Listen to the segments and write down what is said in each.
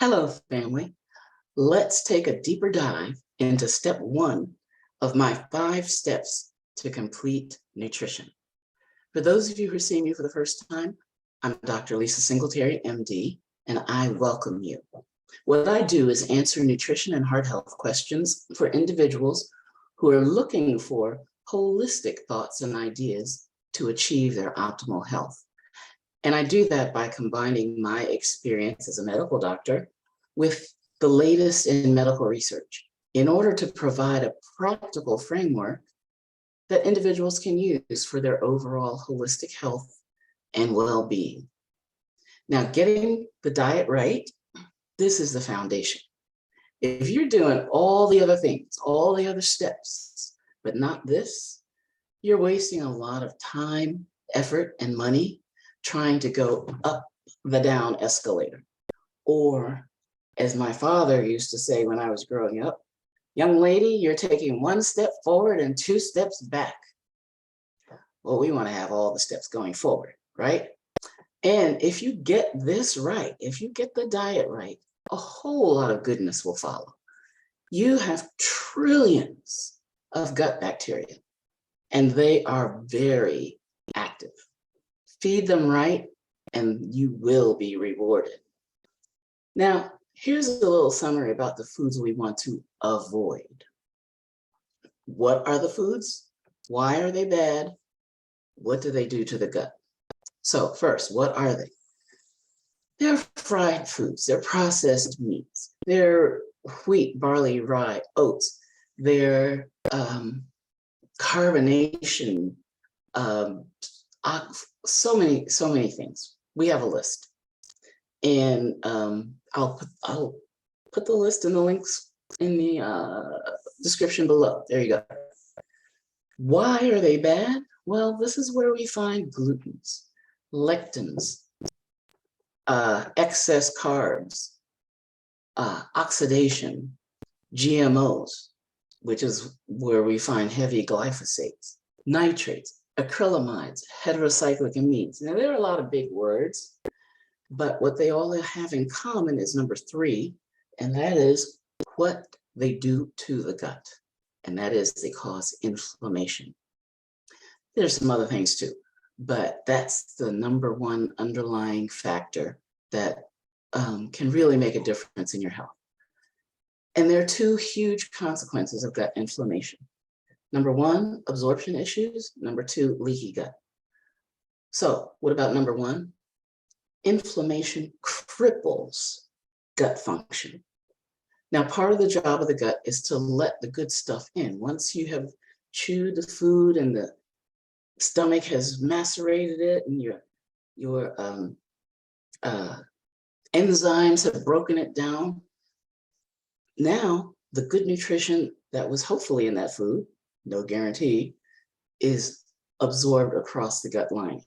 Hello, family. Let's take a deeper dive into step one of my 5 steps to complete nutrition. For those of you who are seeing me for the first time, I'm Dr. Lisa Singletary, MD, and I welcome you. What I do is answer nutrition and heart health questions for individuals who are looking for holistic thoughts and ideas to achieve their optimal health. And I do that by combining my experience as a medical doctor with the latest in medical research in order to provide a practical framework that individuals can use for their overall holistic health and well-being. Now, getting the diet right, this is the foundation. If you're doing all the other things, all the other steps, but not this, you're wasting a lot of time, effort, and money trying to go up the down escalator. Or, as my father used to say when I was growing up, young lady, you're taking 1 step forward and 2 steps back. Well, we want to have all the steps going forward, right? And if you get this right, if you get the diet right, a whole lot of goodness will follow. You have trillions of gut bacteria, and they are very active. Feed them right, and you will be rewarded. Now, here's a little summary about the foods we want to avoid. What are the foods? Why are they bad? What do they do to the gut? So first, what are they? They're fried foods, they're processed meats, they're wheat, barley, rye, oats, they're carbonation, so many things. We have a list, and I'll put the list in the links in the description below. There you go. Why are they bad? Well, this is where we find glutens, lectins, excess carbs, oxidation, GMOs, which is where we find heavy glyphosates, nitrates, acrylamides, heterocyclic amines. Now, there are a lot of big words, but what they all have in common is number 3, and that is what they do to the gut, and that is they cause inflammation. There's some other things too, but that's the number 1 underlying factor that can really make a difference in your health. And there are 2 huge consequences of gut inflammation. Number 1, absorption issues. Number 2, leaky gut. So what about number 1? Inflammation cripples gut function. Now, part of the job of the gut is to let the good stuff in. Once you have chewed the food and the stomach has macerated it and your enzymes have broken it down, now the good nutrition that was hopefully in that food, no guarantee, is absorbed across the gut lining.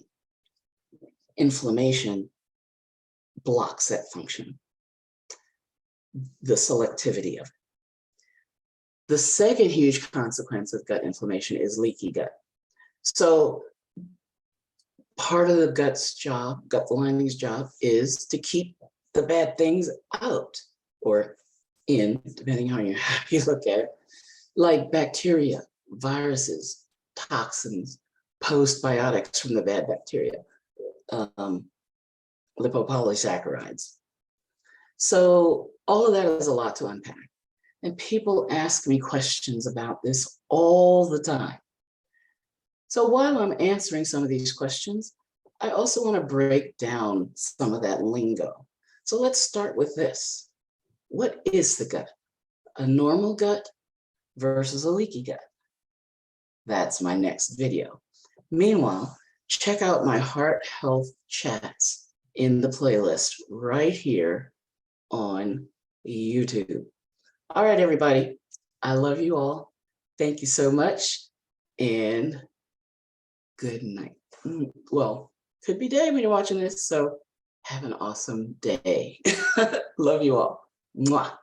Inflammation blocks that function, the selectivity of it. The second huge consequence of gut inflammation is leaky gut. So part of the gut's job, gut lining's job, is to keep the bad things out or in, depending on how you look at it, like bacteria, viruses, toxins, postbiotics from the bad bacteria, lipopolysaccharides. So all of that is a lot to unpack. And people ask me questions about this all the time. So while I'm answering some of these questions, I also want to break down some of that lingo. So let's start with this. What is the gut? A normal gut versus a leaky gut? That's my next video. Meanwhile, check out my heart health chats in the playlist right here on YouTube. All right, everybody. I love you all. Thank you so much. And good night. Well, could be day when you're watching this, so have an awesome day. Love you all. Mwah.